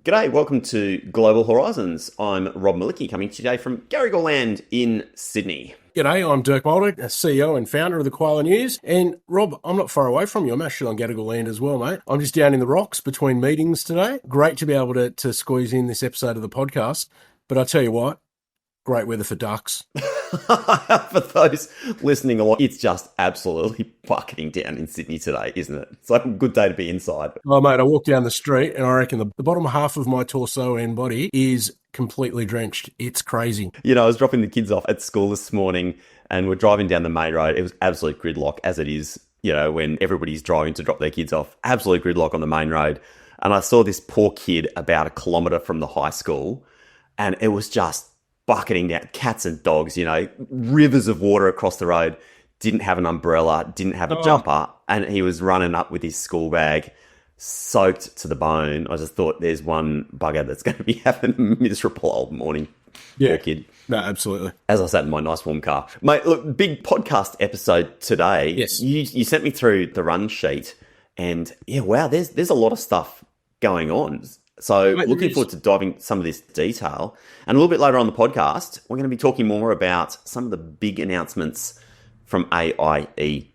G'day, welcome to Global Horizons. I'm Rob Malicki, coming to you today from Garigal Land in Sydney. G'day, I'm Dirk Mulder, CEO and founder of the Koala News. And Rob, I'm not far away from you. I'm actually on Gadigal land as well, mate. I'm just down in the rocks between meetings today. Great to be able to squeeze in this episode of the podcast. But I tell you what, great weather for ducks. For those listening along, it's just absolutely bucketing down in Sydney today, isn't it? It's like a good day to be inside. Oh, mate, I walked down the street and I reckon the bottom half of my torso and body is completely drenched. It's crazy. You know, I was dropping the kids off at school this morning and we're driving down the main road. It was absolute gridlock, as it is, you know, when everybody's driving to drop their kids off. Absolute gridlock on the main road. And I saw this poor kid about a kilometre from the high school and it was just bucketing down, cats and dogs, you know, rivers of water across the road, didn't have an umbrella, didn't have a jumper, and he was running up with his school bag, soaked to the bone. I just thought there's one bugger that's going to be having a miserable old morning. Yeah, poor kid. No, absolutely. As I sat in my nice warm car. Mate, look, big podcast episode today. Yes. You sent me through the run sheet, and yeah, wow, there's a lot of stuff going on. So looking forward to diving some of this detail. And a little bit later on the podcast, we're going to be talking more about some of the big announcements from AIEC.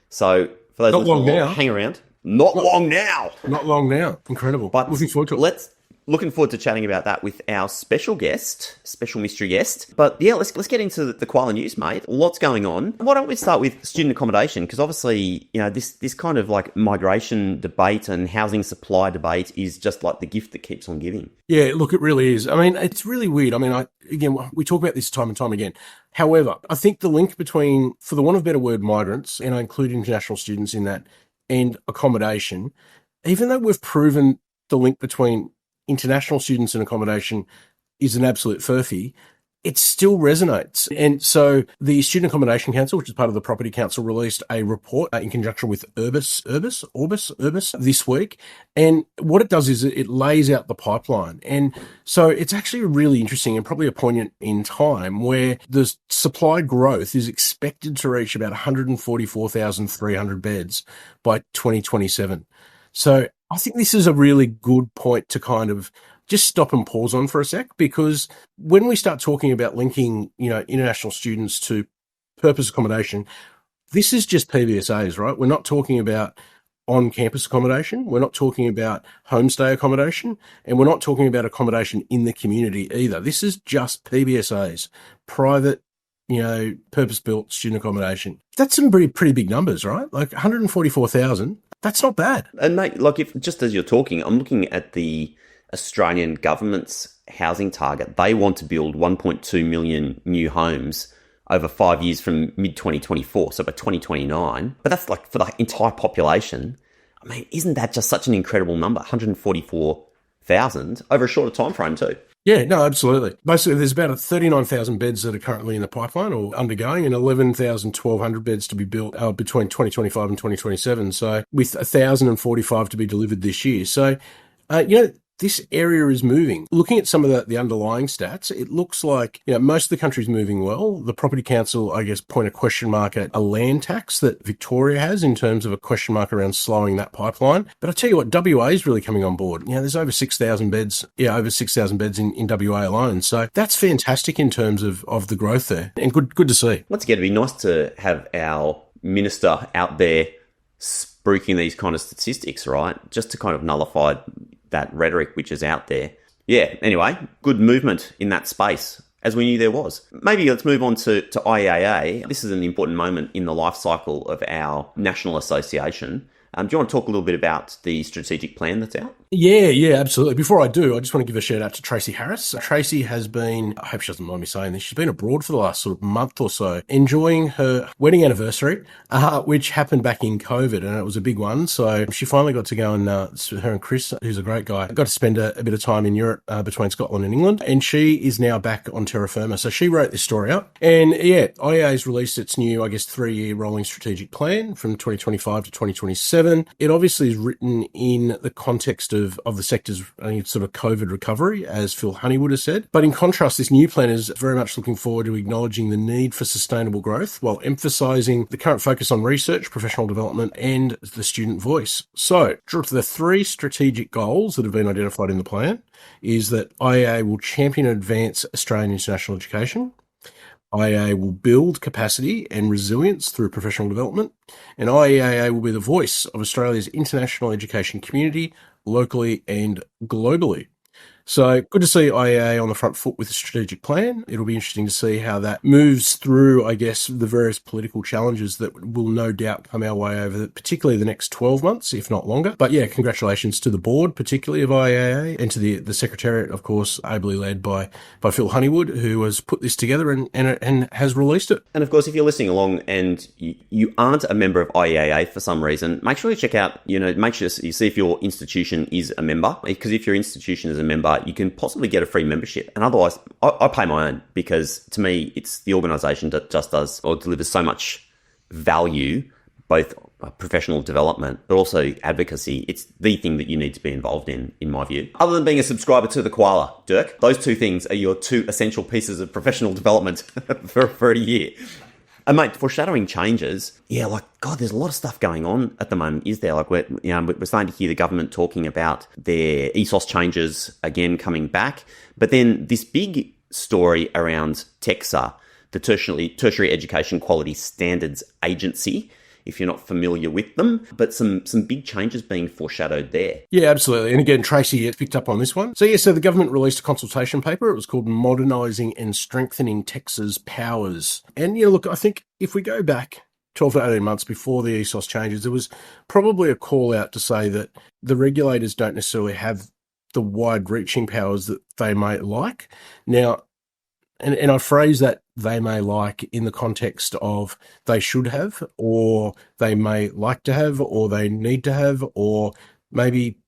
So for those listening, hang around. Not long now. Not long now. Incredible. But looking forward to it. Looking forward to chatting about that with our special mystery guest. But yeah, let's get into the Koala news, mate. Lots going on. Why don't we start with student accommodation? Because obviously, you know, this kind of like migration debate and housing supply debate is just like the gift that keeps on giving. Yeah, look, it really is. I mean, it's really weird. I mean, again, we talk about this time and time again. However, I think the link between, for the want of a better word, migrants, and I include international students in that, and accommodation, even though we've proven the link between international students and accommodation is an absolute furphy, it still resonates. And so the Student Accommodation Council, which is part of the Property Council, released a report in conjunction with Orbis this week. And what it does is it lays out the pipeline. And so it's actually really interesting and probably a poignant in time where the supply growth is expected to reach about 144,300 beds by 2027. So I think this is a really good point to kind of just stop and pause on for a sec, because when we start talking about linking, you know, international students to purpose accommodation, this is just PBSAs, right? We're not talking about on-campus accommodation. We're not talking about homestay accommodation, and we're not talking about accommodation in the community either. This is just PBSAs, private, you know, purpose-built student accommodation. That's some pretty big numbers, right? Like 144,000. That's not bad. And mate, like if just as you're talking, I'm looking at the Australian government's housing target. They want to build 1.2 million new homes over 5 years from mid-2024, so by 2029. But that's like for the entire population. I mean, isn't that just such an incredible number? 144,000 over a shorter time frame too. Yeah, no, absolutely. Basically, there's about 39,000 beds that are currently in the pipeline or undergoing, and 1,100 beds to be built between 2025 and 2027. So with 1,045 to be delivered this year. So, you know, this area is moving. Looking at some of the underlying stats, it looks like, you know, most of the country's moving well. The Property Council, I guess, point a question mark at a land tax that Victoria has in terms of a question mark around slowing that pipeline. But I tell you what, WA is really coming on board. You know, there's over 6,000 beds. Yeah, over 6,000 beds in WA alone. So that's fantastic in terms of the growth there, and good to see. Once again, it'd be nice to have our minister out there spruiking these kind of statistics, right? Just to kind of nullify that rhetoric which is out there. Yeah, anyway, good movement in that space, as we knew there was. Maybe let's move on to IAA. This is an important moment in the life cycle of our national association. Do you want to talk a little bit about the strategic plan that's out? Yeah, absolutely. Before I do, I just want to give a shout out to Tracy Harris. Tracy has been, I hope she doesn't mind me saying this, she's been abroad for the last sort of month or so, enjoying her wedding anniversary, which happened back in COVID, and it was a big one. So she finally got to go and, her and Chris, who's a great guy, got to spend a bit of time in Europe between Scotland and England, and she is now back on terra firma. So she wrote this story up, and yeah, IEA has released its new, I guess, 3-year rolling strategic plan from 2025 to 2027. 7. It obviously is written in the context of the sector's sort of COVID recovery, as Phil Honeywood has said. But in contrast, this new plan is very much looking forward to acknowledging the need for sustainable growth while emphasising the current focus on research, professional development and the student voice. So, the 3 strategic goals that have been identified in the plan is that IAA will champion and advance Australian international education. IAA will build capacity and resilience through professional development, and IAA will be the voice of Australia's international education community, locally and globally. So good to see IAA on the front foot with a strategic plan. It'll be interesting to see how that moves through, I guess, the various political challenges that will no doubt come our way over particularly the next 12 months, if not longer. But yeah, congratulations to the board, particularly of IAA, and to the Secretariat, of course, ably led by Phil Honeywood, who has put this together and has released it. And of course, if you're listening along and you aren't a member of IAA for some reason, make sure you check out, make sure you see if your institution is a member, because if your institution is a member, you can possibly get a free membership. And otherwise, I pay my own, because to me, it's the organisation that just does or delivers so much value, both professional development, but also advocacy. It's the thing that you need to be involved in my view. Other than being a subscriber to the Koala, Dirk, those 2 things are your 2 essential pieces of professional development for a year. And mate, foreshadowing changes, God, there's a lot of stuff going on at the moment, is there? Like we're starting to hear the government talking about their ESOS changes again coming back. But then this big story around TEQSA, the Tertiary Education Quality Standards Agency, if you're not familiar with them, but some big changes being foreshadowed there. Yeah, absolutely. And again, Tracy picked up on this one. So the government released a consultation paper. It was called Modernising and Strengthening TEQSA's Powers. And, look, I think if we go back 12 to 18 months before the ESOS changes, there was probably a call out to say that the regulators don't necessarily have the wide-reaching powers that they may like. Now, and I phrase that they may like in the context of they should have, or they may like to have, or they need to have, or maybe,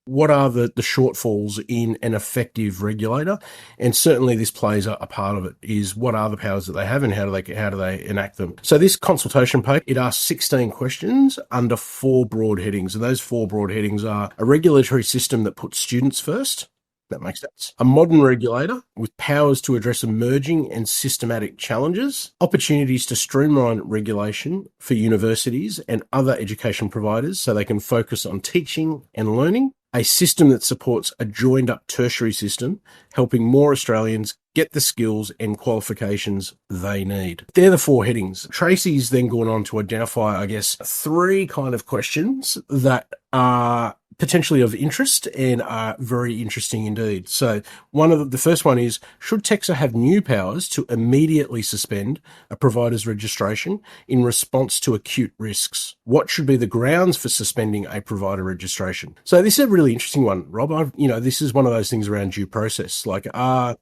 what are the shortfalls in an effective regulator? And certainly this plays a part of it, is what are the powers that they have and how do they enact them? So this consultation paper, it asks 16 questions under 4 broad headings. And those 4 broad headings are a regulatory system that puts students first. That makes sense. A modern regulator with powers to address emerging and systematic challenges, opportunities to streamline regulation for universities and other education providers so they can focus on teaching and learning, a system that supports a joined-up tertiary system, helping more Australians get the skills and qualifications they need. They're the 4 headings. Tracy's then gone on to identify, I guess, 3 kind of questions that are potentially of interest and are very interesting indeed. So the first one is, should TEQSA have new powers to immediately suspend a provider's registration in response to acute risks? What should be the grounds for suspending a provider registration? So this is a really interesting one, Rob. This is one of those things around due process. Like,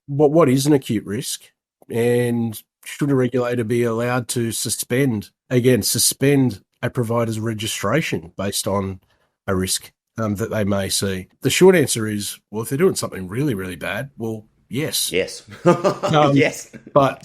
what is an acute risk? And should a regulator be allowed to suspend a provider's registration based on a risk that they may see? The short answer is, well, if they're doing something really, really bad, well, yes. Yes. Yes. But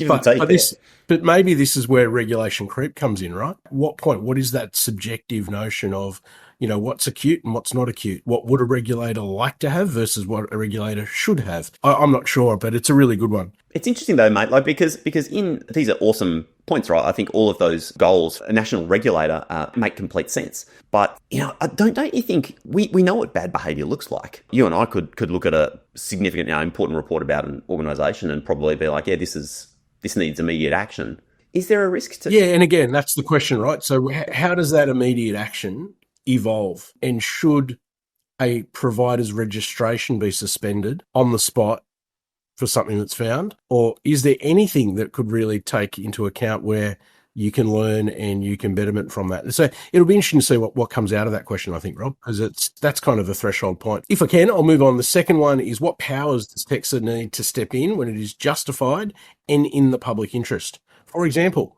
maybe this is where regulation creep comes in, right? What is that subjective notion of, what's acute and what's not acute? What would a regulator like to have versus what a regulator should have? I'm not sure, but it's a really good one. It's interesting though, mate, because these are awesome points, right? I think all of those goals, a national regulator, make complete sense. But, don't you think we know what bad behaviour looks like? You and I could look at a significant, important report about an organisation and probably be like, yeah, this needs immediate action. Is there a risk to... Yeah, and again, that's the question, right? So how does that immediate action evolve? And should a provider's registration be suspended on the spot for something that's found? Or is there anything that could really take into account where you can learn and you can betterment from that? So it'll be interesting to see what comes out of that question, I think, Rob, because that's kind of the threshold point. If I can, I'll move on. The second one is, what powers does TEQSA need to step in when it is justified and in the public interest? For example,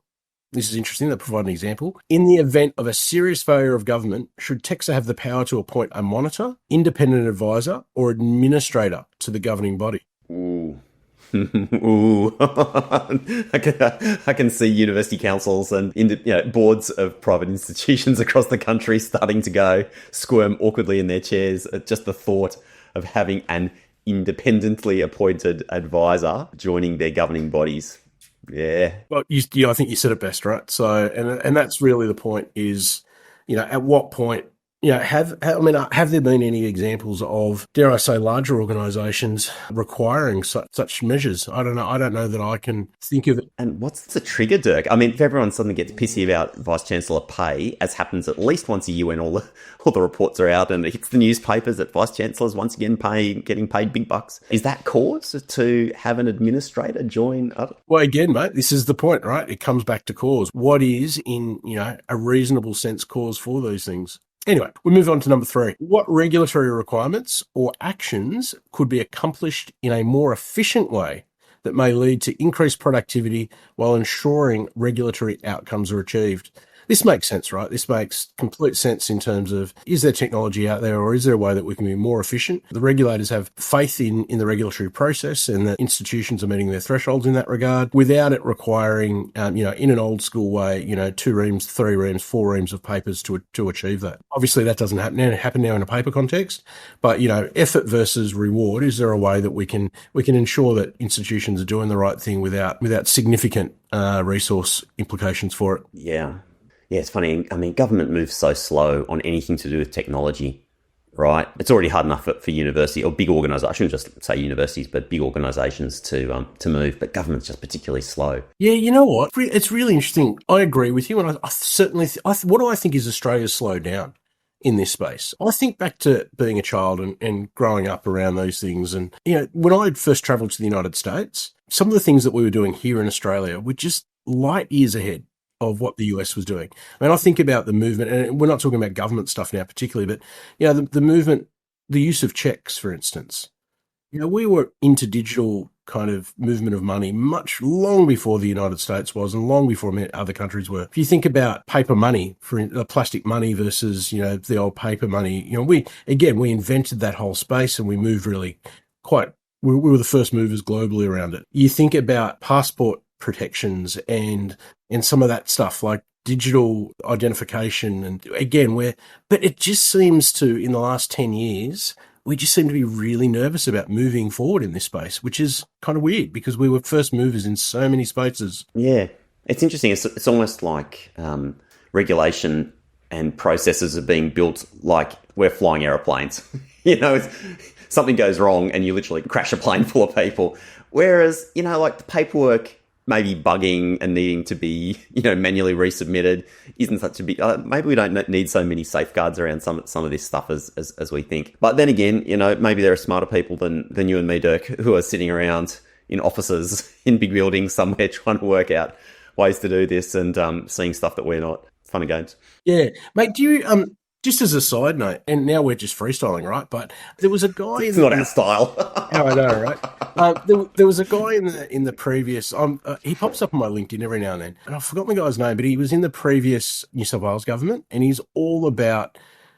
this is interesting, they provide an example. In the event of a serious failure of government, should TEQSA have the power to appoint a monitor, independent advisor, or administrator to the governing body? Ooh. Ooh. I can see university councils and boards of private institutions across the country starting to go squirm awkwardly in their chairs at just the thought of having an independently appointed advisor joining their governing bodies. Yeah. Well, I think you said it best, right? So, and that's really the point is, at what point, have there been any examples of, dare I say, larger organisations requiring such measures? I don't know. I don't know that I can think of it. And what's the trigger, Dirk? I mean, if everyone suddenly gets pissy about Vice Chancellor pay, as happens at least once a year when all the reports are out and it hits the newspapers that Vice Chancellors once again getting paid big bucks, is that cause to have an administrator join? Well, again, mate, this is the point, right? It comes back to cause. What is, in a reasonable sense, cause for those things? Anyway, we move on to number 3. What regulatory requirements or actions could be accomplished in a more efficient way that may lead to increased productivity while ensuring regulatory outcomes are achieved? This makes sense, right? This makes complete sense in terms of, is there technology out there or is there a way that we can be more efficient? The regulators have faith in the regulatory process and the institutions are meeting their thresholds in that regard without it requiring, in an old school way, 2 reams, 3 reams, 4 reams of papers to achieve that. Obviously, that doesn't happen now in a paper context, but, effort versus reward, is there a way that we can ensure that institutions are doing the right thing without significant resource implications for it? Yeah. Yeah, it's funny. I mean, government moves so slow on anything to do with technology, right? It's already hard enough for university or big organisations. I shouldn't just say universities, but big organisations to move. But government's just particularly slow. Yeah, you know what? It's really interesting. I agree with you, and I certainly what do I think is Australia's slowed down in this space? I think back to being a child and growing up around those things, and when I first travelled to the United States, some of the things that we were doing here in Australia were just light years ahead of what the US was doing. I mean, I think about the movement, and we're not talking about government stuff now particularly, but the movement, the use of checks, for instance. We were into digital kind of movement of money much long before the United States was and long before other countries were. If you think about paper money, for plastic money versus, the old paper money, we invented that whole space and we moved really we were the first movers globally around it. You think about passport protections and some of that stuff like digital identification, and again, but it just seems to, in the last 10 years, we just seem to be really nervous about moving forward in this space, which is kind of weird because we were first movers in so many spaces. Yeah, it's interesting. It's almost like regulation and processes are being built like we're flying aeroplanes. Something goes wrong and you literally crash a plane full of people. Whereas, like the paperwork maybe bugging and needing to be, manually resubmitted isn't such a big... maybe we don't need so many safeguards around some of this stuff as we think. But then again, maybe there are smarter people than you and me, Dirk, who are sitting around in offices in big buildings somewhere trying to work out ways to do this and seeing stuff that we're not. Fun and games. Yeah. Mate, do you... Just as a side note, and now we're just freestyling, right? But there was a guy... It's not our style. Oh, I know, right? There was a guy in the previous... he pops up on my LinkedIn every now and then, and I've forgotten the guy's name, but he was in the previous New South Wales government, and he's all about...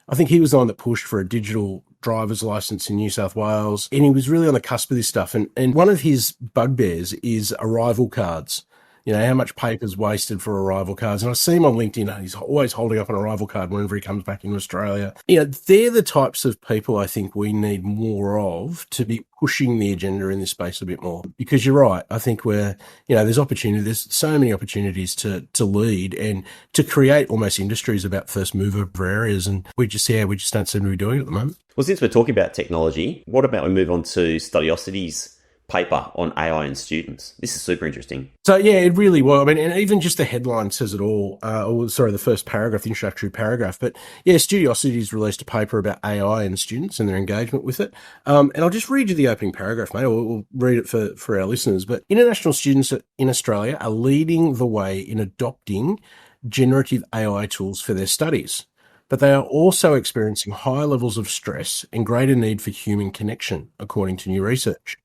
I think he was the one that pushed for a digital driver's license in New South Wales, and he was really on the cusp of this stuff. And one of his bugbears is arrival cards. How much paper's wasted for arrival cards. And I see him on LinkedIn, and he's always holding up an arrival card whenever he comes back into Australia. They're the types of people I think we need more of to be pushing the agenda in this space a bit more. Because you're right. I think there's opportunity. There's so many opportunities to lead and to create almost industries about first mover for areas. And we just don't seem to be doing it at the moment. Well, since we're talking about technology, what about we move on to Studiosity's paper on AI and students? This is super interesting. So yeah, it really was. I mean, and even just the headline says it all. The first paragraph, the introductory paragraph. But yeah, Studiosity's released a paper about AI and students and their engagement with it. And I'll just read you the opening paragraph, mate. We'll read it for our listeners. But international students in Australia are leading the way in adopting generative AI tools for their studies. But they are also experiencing high levels of stress and greater need for human connection, according to new research.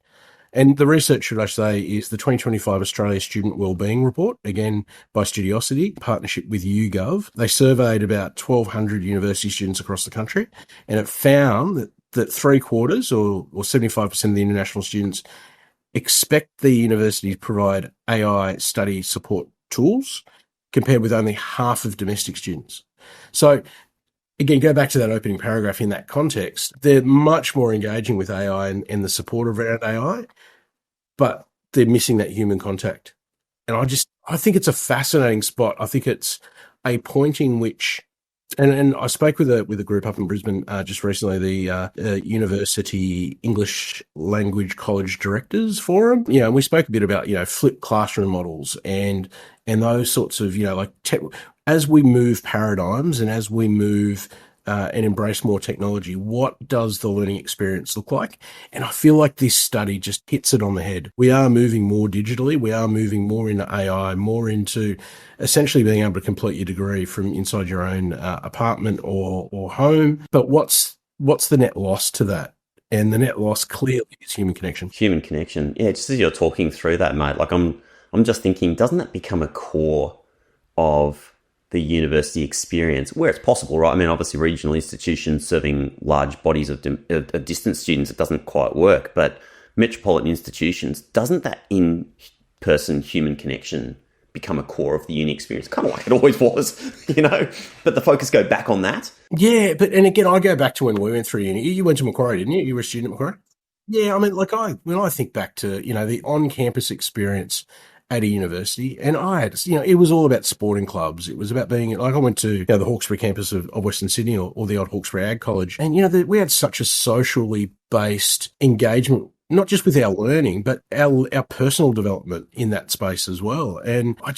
And the research, should I say, is the 2025 Australia Student Wellbeing Report, again by Studiosity, in partnership with YouGov. They surveyed about 1,200 university students across the country, and it found that 3/4 or 75% of the international students expect the university to provide AI study support tools compared with only half of domestic students. So again, go back to that opening paragraph in that context. They're much more engaging with AI and the support around AI, but they're missing that human contact. And I think it's a fascinating spot. I think it's a point in which, and I spoke with a group up in Brisbane just recently, the University English Language College Directors Forum. And we spoke a bit about flipped classroom models and those sorts of as we move paradigms and as we move and embrace more technology, what does the learning experience look like? And I feel like this study just hits it on the head. We are moving more digitally. We are moving more into AI, more into essentially being able to complete your degree from inside your own apartment or home. But what's the net loss to that? And the net loss clearly is human connection. Human connection. Yeah, just as you're talking through that, mate, like I'm just thinking, doesn't that become a core of the university experience where it's possible, right? I mean, obviously regional institutions serving large bodies of distance students, it doesn't quite work, but metropolitan institutions, doesn't that in-person human connection become a core of the uni experience? Kind of like it always was, but the focus go back on that. Yeah, and again, I go back to when we went through uni. You went to Macquarie, didn't you? You were a student at Macquarie? Yeah, I mean, when I think back to, the on-campus experience at a university, and I had, it was all about sporting clubs. It was about being, I went to the Hawkesbury campus of Western Sydney or the old Hawkesbury Ag College. And, we had such a socially based engagement, not just with our learning, but our personal development in that space as well. And I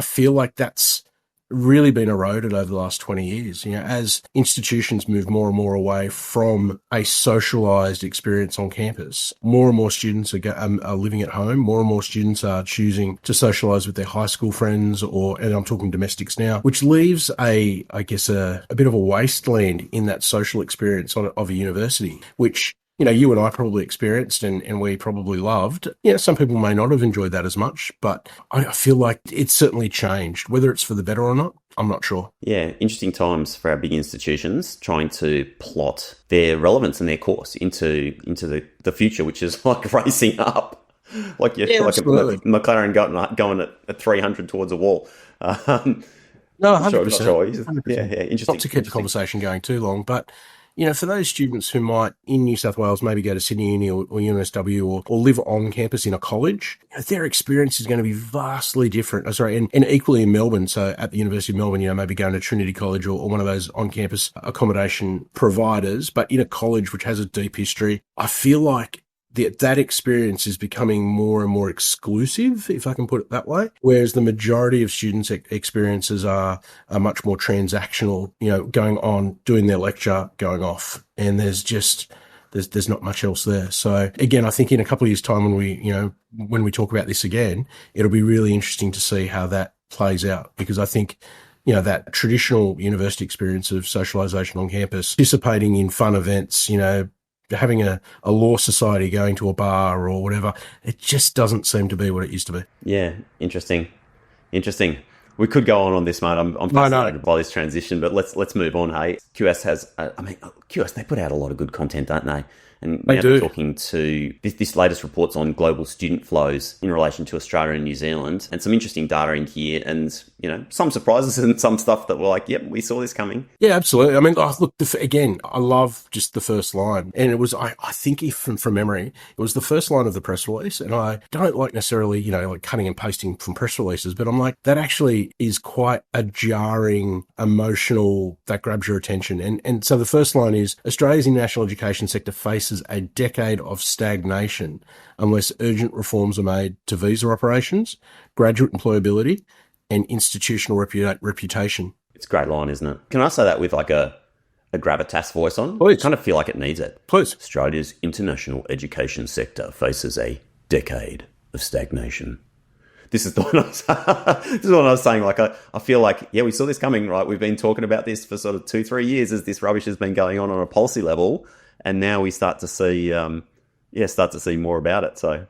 feel like that's really been eroded over the last 20 years, as institutions move more and more away from a socialized experience on campus. More and more students are living at home. More and more students are choosing to socialize with their high school friends and I'm talking domestics now, which leaves a bit of a wasteland in that social experience of a university, which you and I probably experienced and we probably loved. Some people may not have enjoyed that as much, but I feel like it's certainly changed. Whether it's for the better or not, I'm not sure. Yeah, interesting times for our big institutions trying to plot their relevance and their course into the future, which is like racing up. Like a McLaren going at 300 towards a wall. No, 100%. Sure. 100%. Yeah, interesting. Not to keep the conversation going too long, but for those students who might in New South Wales maybe go to Sydney Uni or UNSW or live on campus in a college, their experience is going to be vastly different. And equally in Melbourne, so at the University of Melbourne, maybe going to Trinity College or one of those on-campus accommodation providers, but in a college which has a deep history, I feel like that experience is becoming more and more exclusive, if I can put it that way, whereas the majority of students' experiences are much more transactional, going on, doing their lecture, going off, and there's not much else there. So again, I think in a couple of years' time when we talk about this again, it'll be really interesting to see how that plays out, because I think that traditional university experience of socialization on campus, participating in fun events, having a law society, going to a bar or whatever, it just doesn't seem to be what it used to be. Yeah, interesting. We could go on this, mate. I'm fascinated by this transition, but let's move on. Hey, QS has, QS, they put out a lot of good content, don't they? And they do. Talking to this latest reports on global student flows in relation to Australia and New Zealand, and some interesting data in here, and some surprises and some stuff that were like, yep, we saw this coming. Yeah, absolutely. I mean, look, again, I love just the first line, and it was, I think, if from memory, it was the first line of the press release, and I don't like necessarily, like cutting and pasting from press releases, but I'm like, that actually is quite a jarring, emotional, that grabs your attention. And so the first line is, Australia's international education sector faces a decade of stagnation unless urgent reforms are made to visa operations, graduate employability, and institutional reputation. It's a great line, isn't it? Can I say that with like a gravitas voice on? Please. I kind of feel like it needs it. Please. Australia's international education sector faces a decade of stagnation. This is the one I was saying. Like, I feel like, yeah, we saw this coming, right? We've been talking about this for sort of 2-3 years as this rubbish has been going on a policy level. And now we start to see more about it. So,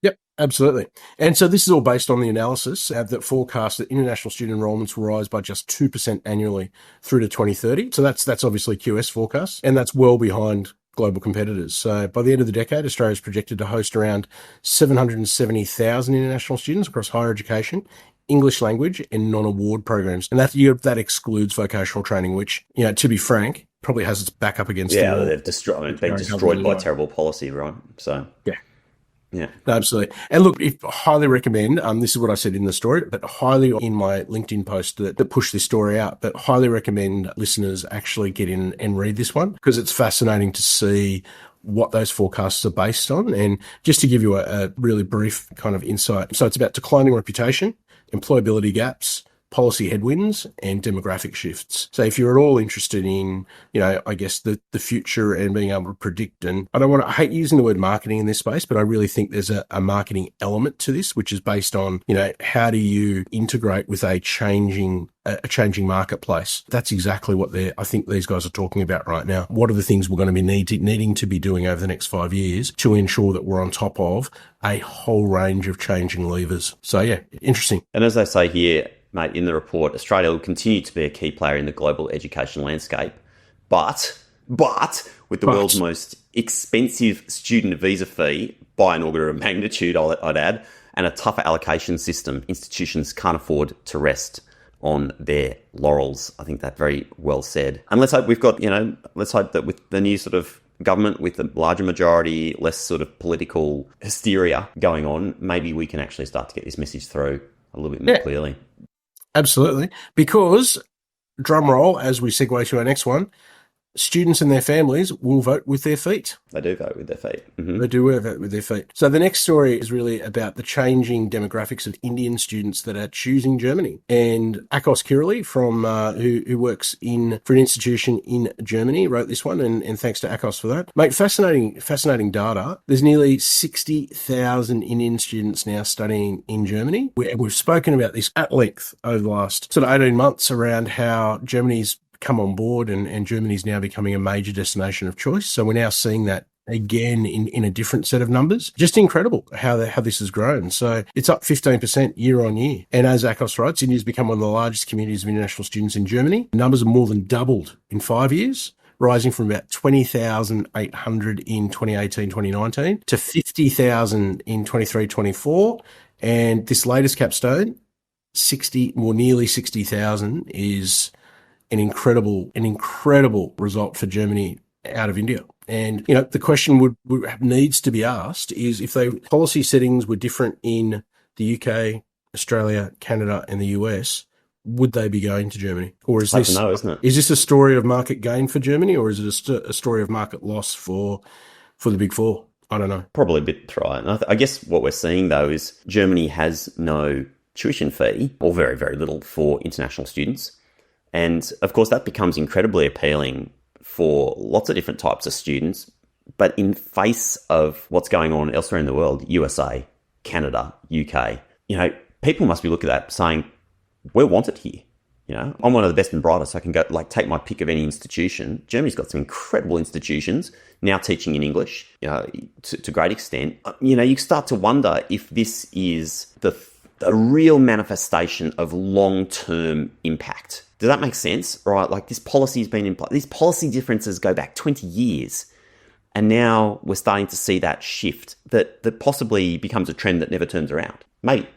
yep, absolutely. And so this is all based on the analysis that forecasts that international student enrollments will rise by just 2% annually through to 2030. So that's obviously QS forecast, and that's well behind global competitors. So by the end of the decade, Australia is projected to host around 770,000 international students across higher education, English language and non-award programs. And that excludes vocational training, which, to be frank, probably has its back up against the wall. They've been destroyed by terrible policy, right? So yeah, absolutely. And look, I highly recommend, this is what I said in the story, but highly in my LinkedIn post that pushed this story out, but highly recommend listeners actually get in and read this one, because it's fascinating to see what those forecasts are based on. And just to give you a really brief kind of insight. So it's about declining reputation, employability gaps, policy headwinds and demographic shifts. So if you're at all interested in, I guess the future and being able to predict, and I hate using the word marketing in this space, but I really think there's a marketing element to this, which is based on, how do you integrate with a changing marketplace? That's exactly what I think these guys are talking about right now. What are the things we're going to be needing to be doing over the next 5 years to ensure that we're on top of a whole range of changing levers? So yeah, interesting. And as they say here, mate, in the report, Australia will continue to be a key player in the global education landscape, but with the world's most expensive student visa fee by an order of magnitude, I'd add, and a tougher allocation system, institutions can't afford to rest on their laurels. I think that's very well said. And let's hope let's hope that with the new sort of government, with a larger majority, less sort of political hysteria going on, maybe we can actually start to get this message through a little bit more clearly. Absolutely. Because, drum roll, as we segue to our next one, students and their families will vote with their feet. They do vote with their feet. Mm-hmm. They do vote with their feet. So the next story is really about the changing demographics of Indian students that are choosing Germany. And Akos Kirali from who works for an institution in Germany wrote this one, and thanks to Akos for that. Mate, fascinating data. There's nearly 60,000 Indian students now studying in Germany. We've spoken about this at length over the last sort of 18 months around how Germany's come on board and Germany's now becoming a major destination of choice. So we're now seeing that again in a different set of numbers. Just incredible how this has grown. So it's up 15% year on year. And as Akos writes, India's become one of the largest communities of international students in Germany. The numbers have more than doubled in 5 years, rising from about 20,800 in 2018-2019 to 50,000 in 23-24. And this latest capstone, nearly 60,000 is an incredible result for Germany out of India. And, the question needs to be asked is, if policy settings were different in the UK, Australia, Canada, and the US, would they be going to Germany? Or is this, isn't it? Is this a story of market gain for Germany, or is it a story of market loss for the Big Four? I don't know. Probably a bit right. And I guess what we're seeing, though, is Germany has no tuition fee, or very, very little, for international students. And of course, that becomes incredibly appealing for lots of different types of students. But in face of what's going on elsewhere in the world, USA, Canada, UK, people must be looking at that saying, we're wanted here. I'm one of the best and brightest. I can go take my pick of any institution. Germany's got some incredible institutions now teaching in English, to great extent. You start to wonder if this is the real manifestation of long-term impact. Does that make sense? Right? This policy has been in place. These policy differences go back 20 years. And now we're starting to see that shift that possibly becomes a trend that never turns around. Mate.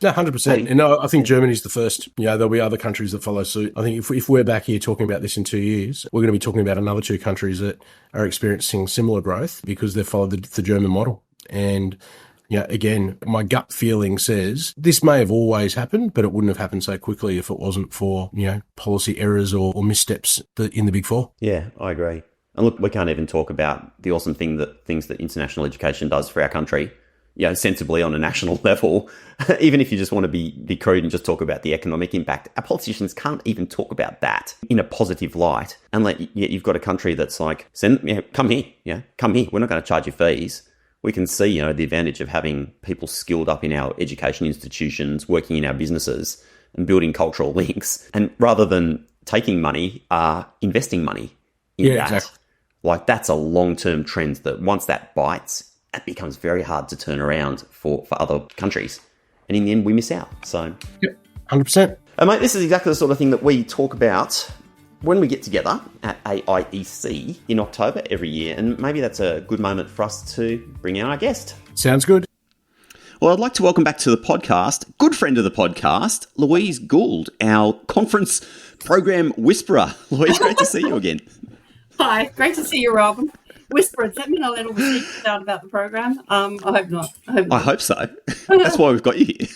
Yeah, 100%. And I think Germany's the first. There'll be other countries that follow suit. I think if we're back here talking about this in 2 years, we're going to be talking about another two countries that are experiencing similar growth because they've followed the German model. And again, my gut feeling says this may have always happened, but it wouldn't have happened so quickly if it wasn't for, policy errors or missteps in the Big Four. Yeah, I agree. And look, we can't even talk about the awesome things that international education does for our country, sensibly on a national level. Even if you just want to be crude and just talk about the economic impact, our politicians can't even talk about that in a positive light. And you've got a country that's like, come here, come here. We're not going to charge you fees. We can see, the advantage of having people skilled up in our education institutions, working in our businesses and building cultural links. And rather than taking money, investing money in that. Exactly. That's a long-term trend that once that bites, it becomes very hard to turn around for other countries. And in the end, we miss out. So, yep, 100%. And mate, this is exactly the sort of thing that we talk about when we get together at AIEC in October every year, and maybe that's a good moment for us to bring in our guest. Sounds good. Well, I'd like to welcome back to the podcast, good friend of the podcast, Louise Goold, our conference program whisperer. Louise, great to see you again. Hi, great to see you, Rob. Whisper, does that mean I'll let all the secrets out about the program? I hope not. I hope so. That's why we've got you here.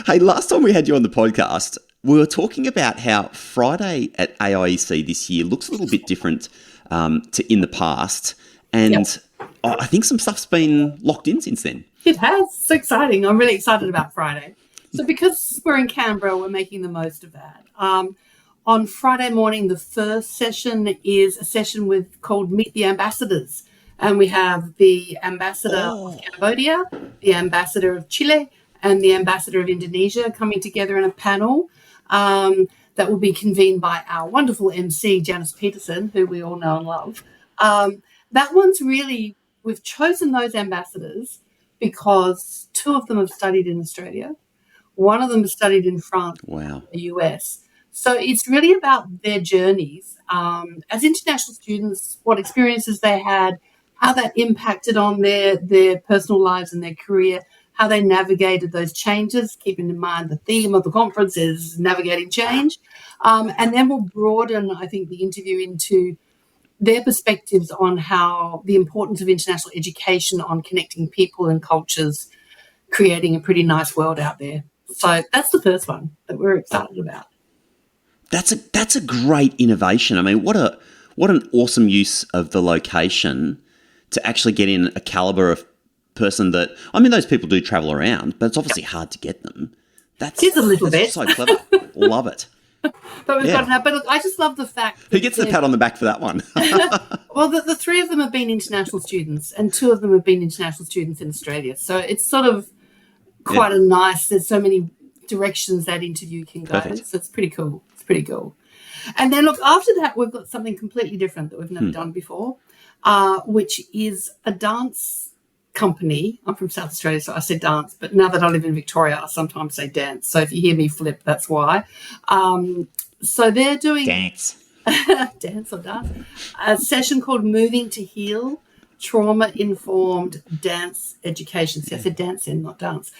Hey, last time we had you on the podcast, we were talking about how Friday at AIEC this year looks a little bit different to in the past. And yep. I think some stuff's been locked in since then. It has. It's so exciting. I'm really excited about Friday. So because we're in Canberra, we're making the most of that. On Friday morning, the first session is a session called Meet the Ambassadors. And we have the ambassador of Cambodia, the ambassador of Chile, and the ambassador of Indonesia coming together in a panel that will be convened by our wonderful MC, Janice Peterson, who we all know and love. That one's really, we've chosen those ambassadors because two of them have studied in Australia. One of them has studied in France, the US. So it's really about their journeys as international students, what experiences they had, how that impacted on their personal lives and their career, how they navigated those changes, keeping in mind the theme of the conference is navigating change. And then we'll broaden, I think, the interview into their perspectives on how the importance of international education on connecting people and cultures, creating a pretty nice world out there. So that's the first one that we're excited about. That's a great innovation. I mean, what an awesome use of the location to actually get in a caliber of person that, I mean, those people do travel around, but it's obviously hard to get them. It is a little bit. So clever. Love it. But we've got now. But look, I just love the fact that who gets the pat on the back for that one? Well, the three of them have been international students, and two of them have been international students in Australia. So it's sort of quite a nice. There's so many directions that interview can go. Perfect. So it's pretty cool. It's pretty cool. And then look, after that, we've got something completely different that we've never done before, which is a dance company. I'm from South Australia, so I say dance, but now that I live in Victoria, I sometimes say dance. So if you hear me flip, that's why. So they're doing dance or dance, a session called Moving to Heal, Trauma-Informed Dance Education. See, I said dance and not dance.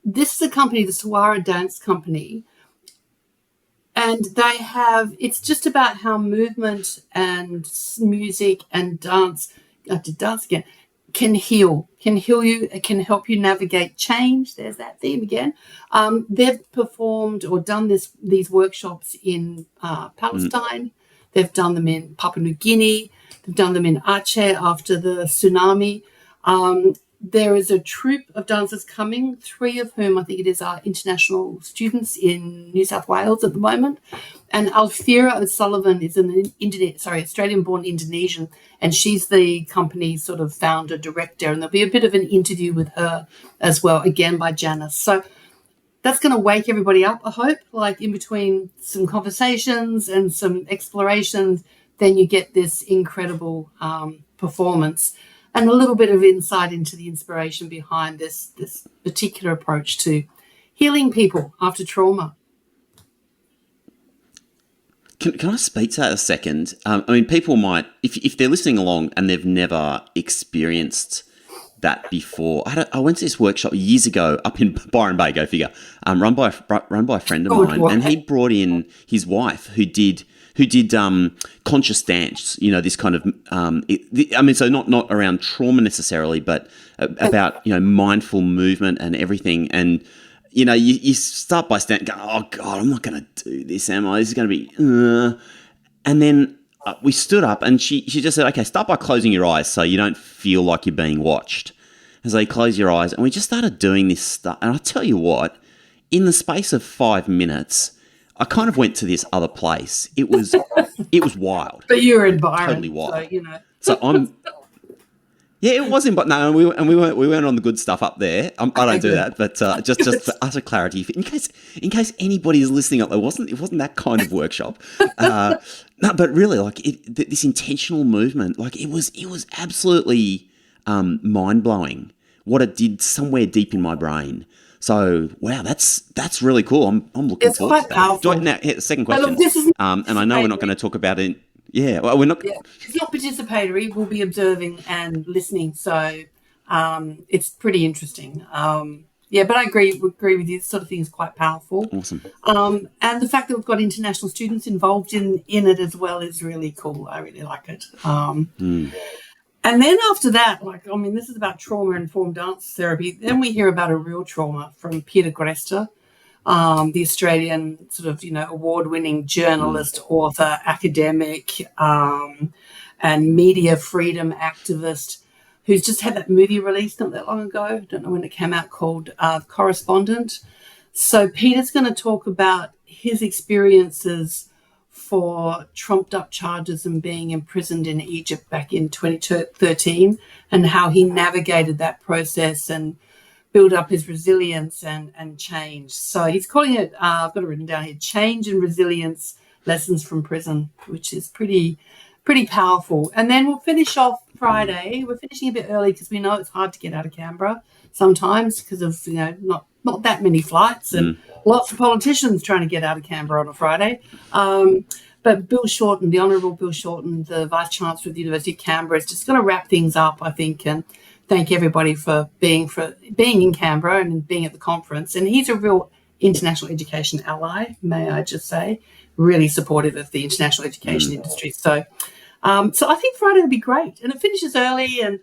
This is a company, the Suara Dance Company, and they have, it's just about how movement and music and dance, I did dance again, can heal you, it can help you navigate change. There's that theme again. They've performed or done these workshops in Palestine. They've done them in Papua New Guinea. They've done them in Aceh after the tsunami. There is a troupe of dancers coming, three of whom I think it is are international students in New South Wales at the moment. And Alfira O'Sullivan is an Australian-born Indonesian, and she's the company's sort of founder, director, and there'll be a bit of an interview with her as well, again by Janice. So that's going to wake everybody up, I hope, like in between some conversations and some explorations, then you get this incredible performance and a little bit of insight into the inspiration behind this particular approach to healing people after trauma. Can I speak to that a second? I mean, people might, if they're listening along and they've never experienced that before. I went to this workshop years ago up in Byron Bay, go figure, run by a friend of mine, and he brought in his wife who did conscious dance, this kind of, so not around trauma necessarily, but about, mindful movement and everything. And, you start by standing, going, oh God, I'm not going to do this, am I? This is going to be, and then we stood up and she just said, okay, start by closing your eyes so you don't feel like you're being watched. And so you close your eyes and we just started doing this stuff. And I tell you what, in the space of 5 minutes, I kind of went to this other place. It was wild. But you were in Byron, totally wild. So, So I'm, yeah, it wasn't. But no, we weren't on the good stuff up there. I don't do that. But just for utter clarity, in case anybody is listening up, it wasn't that kind of workshop. No, but really, this intentional movement, it was absolutely mind blowing what it did somewhere deep in my brain. So, wow, that's really cool. I'm looking It's forward quite to that. powerful. Now, second But question. look, this is And I know we're not going to talk about it. Yeah, well, we're not. Yeah, it's not participatory. We'll be observing and listening, so it's pretty interesting. Yeah, but I agree with you. This sort of thing is quite powerful. Awesome. And the fact that we've got international students involved in it as well is really cool. I really like it. And then after that, this is about trauma-informed dance therapy. Then we hear about a real trauma from Peter Grester, the Australian sort of, award-winning journalist, author, academic, and media freedom activist, who's just had that movie released not that long ago. I don't know when it came out, called Correspondent. So Peter's going to talk about his experiences for trumped-up charges and being imprisoned in Egypt back in 2013, and how he navigated that process and build up his resilience and change. So he's calling it, I've got it written down here, Change and Resilience, Lessons from Prison, which is pretty powerful. And then we'll finish off Friday. We're finishing a bit early because we know it's hard to get out of Canberra sometimes because of, not that many flights and lots of politicians trying to get out of Canberra on a Friday. But Bill Shorten, the Honourable Bill Shorten, the Vice-Chancellor of the University of Canberra, is just going to wrap things up, I think, and thank everybody for being in Canberra and being at the conference. And he's a real international education ally, may I just say, really supportive of the international education industry. So I think Friday will be great. And it finishes early, and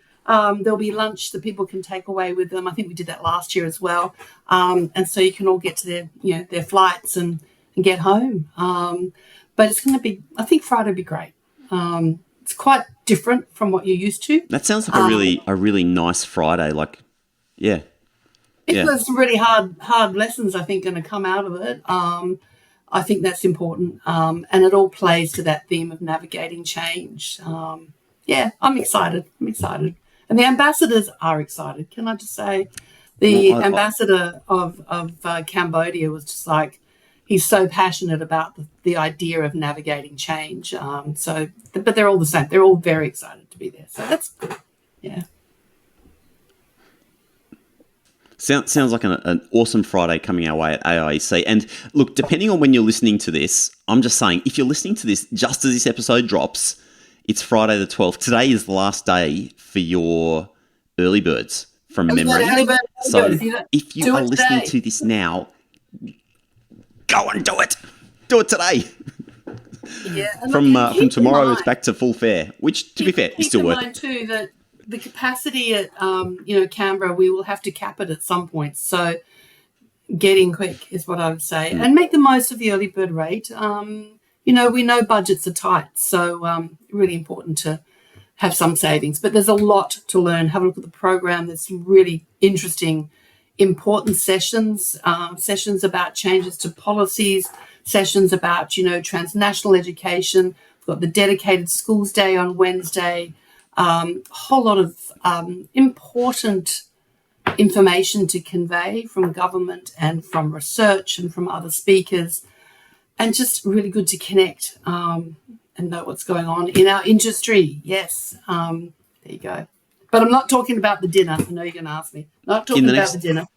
there'll be lunch that people can take away with them. I think we did that last year as well. And so you can all get to their flights and get home. But it's going to be, I think Friday will be great. It's quite different from what you're used to. That sounds like a really nice Friday. Yeah. There's some really hard lessons, I think, going to come out of it. I think that's important. And it all plays to that theme of navigating change. I'm excited. And the ambassadors are excited. Can I just say, the ambassador of Cambodia was just like, he's so passionate about the idea of navigating change. But they're all the same. They're all very excited to be there. So that's good. Yeah. Sounds like an awesome Friday coming our way at AIEC. And look, depending on when you're listening to this, I'm just saying, if you're listening to this just as this episode drops, it's Friday the 12th. Today is the last day for your early birds from memory. So if you are listening to this now, go and do it. Do it today. Yeah. From tomorrow, it's back to full fare, which, to be fair, is still worth it. Keep in mind, too, that the capacity at, Canberra, we will have to cap it at some point. So get in quick is what I would say. And make the most of the early bird rate. We know budgets are tight. So really important to have some savings. But there's a lot to learn. Have a look at the program. There's some really interesting, important sessions about changes to policies, sessions about, transnational education. We've got the dedicated schools day on Wednesday. A whole lot of important information to convey from government and from research and from other speakers, and just really good to connect and know what's going on in our industry. Yes, there you go. But I'm not talking about the dinner. I know you're going to ask me. Not talking about the dinner.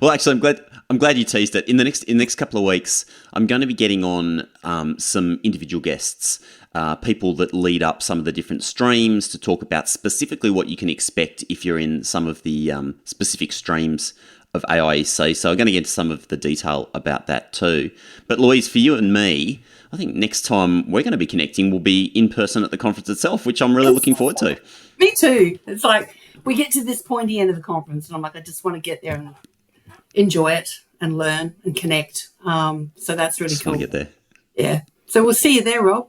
Well, actually, I'm glad you teased it. In the next couple of weeks, I'm going to be getting on some individual guests, people that lead up some of the different streams, to talk about specifically what you can expect if you're in some of the specific streams of AIEC. So I'm going to get into some of the detail about that too. But Louise, for you and me, I think next time we're going to be connecting will be in person at the conference itself, which I'm really looking forward to. Me too. It's like we get to this pointy end of the conference and I'm like, I just want to get there and enjoy it and learn and connect. So that's really cool. Want to get there. Yeah. So we'll see you there, Rob.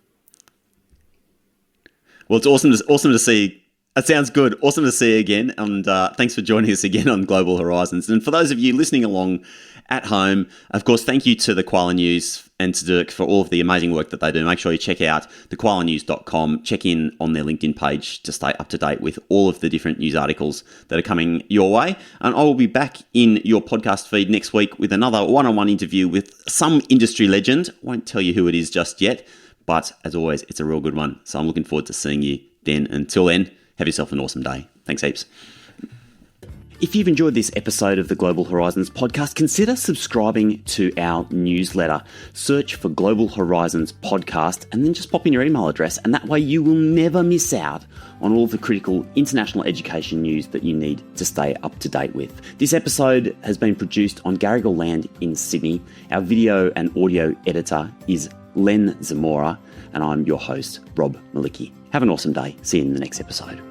Well, it's awesome to see. That sounds good. Awesome to see you again. And thanks for joining us again on Global Horizons. And for those of you listening along at home, of course, thank you to the Koala News and to Dirk for all of the amazing work that they do. Make sure you check out thekoalanews.com. Check in on their LinkedIn page to stay up to date with all of the different news articles that are coming your way. And I will be back in your podcast feed next week with another one-on-one interview with some industry legend. Won't tell you who it is just yet, but as always, it's a real good one. So I'm looking forward to seeing you then. Until then, have yourself an awesome day. Thanks heaps. If you've enjoyed this episode of the Global Horizons podcast, consider subscribing to our newsletter. Search for Global Horizons podcast and then just pop in your email address, and that way you will never miss out on all of the critical international education news that you need to stay up to date with. This episode has been produced on Garigal land in Sydney. Our video and audio editor is Len Zamora, and I'm your host, Rob Malicki. Have an awesome day. See you in the next episode.